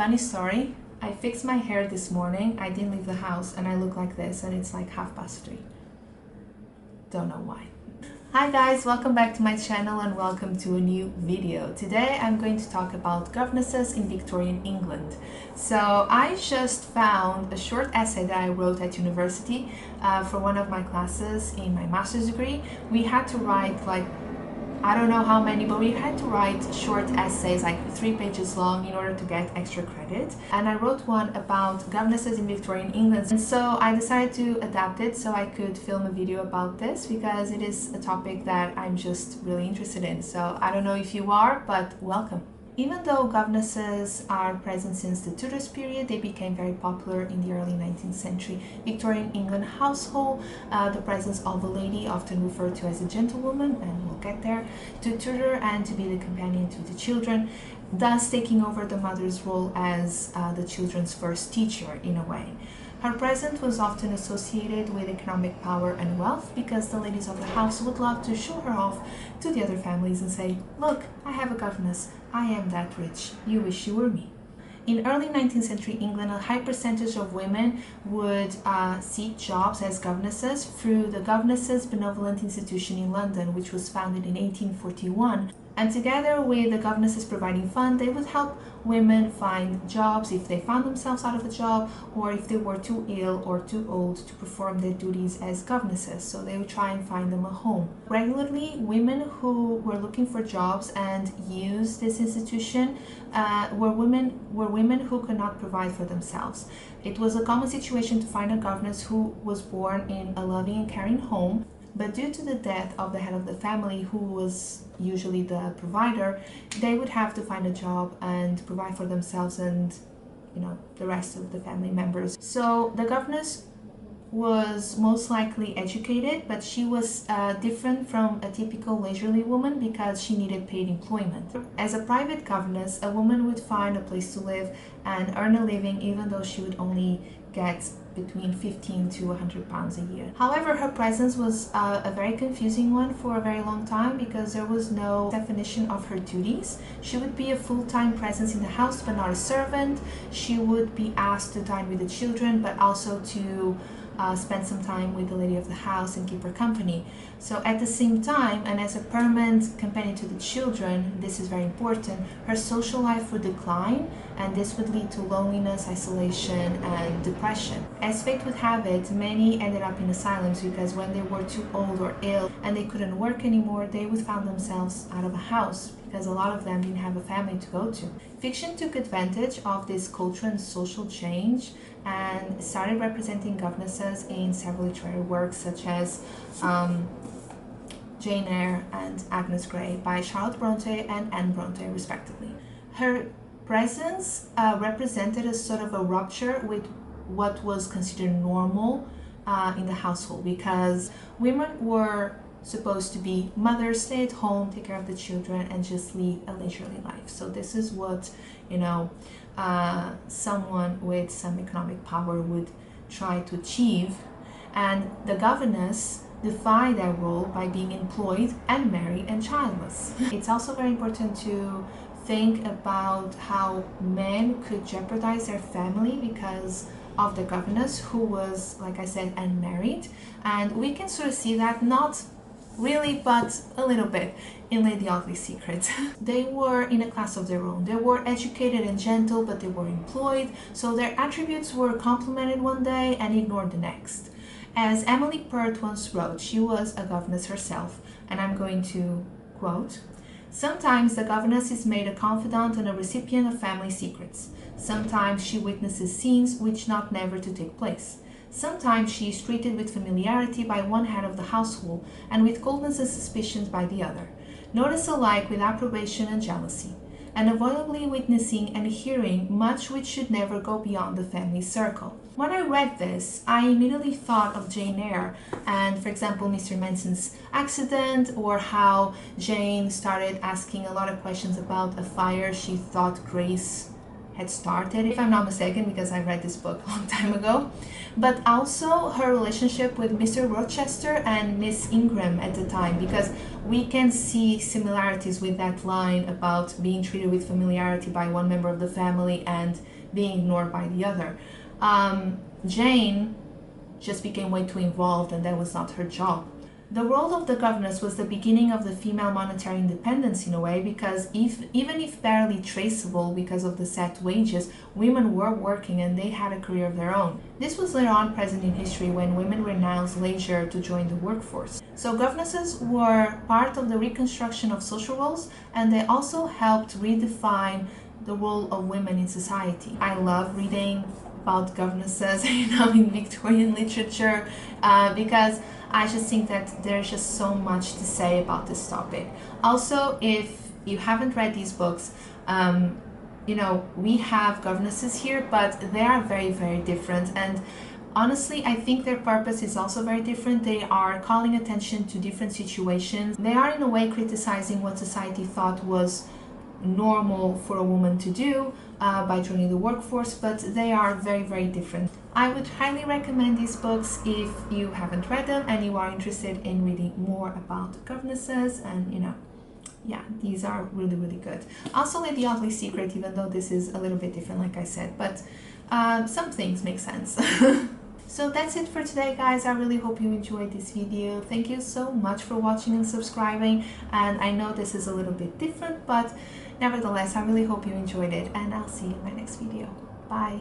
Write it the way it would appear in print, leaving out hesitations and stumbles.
Funny story, I fixed my hair this morning, I didn't leave the house and I look like this and it's like 3:30. Don't know why. Hi guys, welcome back to my channel and welcome to a new video. Today I'm going to talk about governesses in Victorian England. So I just found a short essay that I wrote at university for one of my classes in my master's degree. We had to write I don't know how many, but we had to write short essays, like 3 pages long, in order to get extra credit. And I wrote one about governesses in Victorian England. And so I decided to adapt it so I could film a video about this because it is a topic that I'm just really interested in. So I don't know if you are, but welcome. Even though governesses are present since the Tudors period, they became very popular in the early 19th century Victorian England household. The presence of a lady, often referred to as a gentlewoman, and we'll get there, to tutor and to be the companion to the children, thus taking over the mother's role as the children's first teacher in a way. Her presence was often associated with economic power and wealth because the ladies of the house would love to show her off to the other families and say, "Look, I have a governess, I am that rich, you wish you were me." In early 19th century England, a high percentage of women would seek jobs as governesses through the Governesses Benevolent Institution in London, which was founded in 1841. And together with the Governesses Providing Fund, they would help women find jobs if they found themselves out of a job or if they were too ill or too old to perform their duties as governesses. So they would try and find them a home. Regularly, women who were looking for jobs and used this institution were women who could not provide for themselves. It was a common situation to find a governess who was born in a loving and caring home, but due to the death of the head of the family, who was usually the provider, they would have to find a job and provide for themselves and, the rest of the family members. So the governess was most likely educated, but she was different from a typical leisurely woman because she needed paid employment. As a private governess, a woman would find a place to live and earn a living even though she would only get between 15 to 100 pounds a year. However, her presence was a very confusing one for a very long time because there was no definition of her duties. She would be a full-time presence in the house but not a servant. She would be asked to dine with the children but also to spend some time with the lady of the house and keep her company. So at the same time, and as a permanent companion to the children, this is very important, her social life would decline and this would lead to loneliness, isolation and depression. As fate would have it, many ended up in asylums because when they were too old or ill and they couldn't work anymore, they would find themselves out of a house because a lot of them didn't have a family to go to. Fiction took advantage of this cultural and social change and started representing governesses in several literary works such as Jane Eyre and Agnes Grey by Charlotte Bronte and Anne Bronte respectively. Her presence represented a sort of a rupture with what was considered normal in the household because women were supposed to be mothers, stay at home, take care of the children and just lead a leisurely life. So this is what someone with some economic power would try to achieve, and the governess defied that role by being employed and married and childless. It's also very important to think about how men could jeopardize their family because of the governess who was, like I said, unmarried, and we can sort of see that not really, but a little bit in Lady Audley's Secret. They were in a class of their own. They were educated and gentle, but they were employed, so their attributes were complimented one day and ignored the next. As Emily Pert once wrote, she was a governess herself, and I'm going to quote, "Sometimes the governess is made a confidant and a recipient of family secrets. Sometimes she witnesses scenes which ought never to take place. Sometimes she is treated with familiarity by one head of the household and with coldness and suspicions by the other, noticed alike with approbation and jealousy, unavoidably witnessing and hearing much which should never go beyond the family circle." When I read this, I immediately thought of Jane Eyre and, for example, Mr. Manson's accident, or how Jane started asking a lot of questions about a fire she thought Grace had started, if I'm not mistaken, because I read this book a long time ago, but also her relationship with Mr. Rochester and Miss Ingram at the time, because we can see similarities with that line about being treated with familiarity by one member of the family and being ignored by the other. Jane just became way too involved, and that was not her job. The role of the governess was the beginning of the female monetary independence in a way, because even if barely traceable because of the set wages, women were working and they had a career of their own. This was later on present in history when women renounced leisure to join the workforce. So governesses were part of the reconstruction of social roles, and they also helped redefine the role of women in society. I love reading about governesses, in Victorian literature, because I just think that there's just so much to say about this topic. Also, if you haven't read these books, we have governesses here, but they are very, very different. And honestly, I think their purpose is also very different. They are calling attention to different situations. They are in a way criticizing what society thought was normal for a woman to do by joining the workforce, but they are very, very different. I would highly recommend these books if you haven't read them and you are interested in reading more about governesses, and yeah, these are really, really good. Also read The Ugly Secret, even though this is a little bit different, like I said, but some things make sense. So that's it for today, guys. I really hope you enjoyed this video. Thank you so much for watching and subscribing, and I know this is a little bit different, but nevertheless, I really hope you enjoyed it, and I'll see you in my next video. Bye!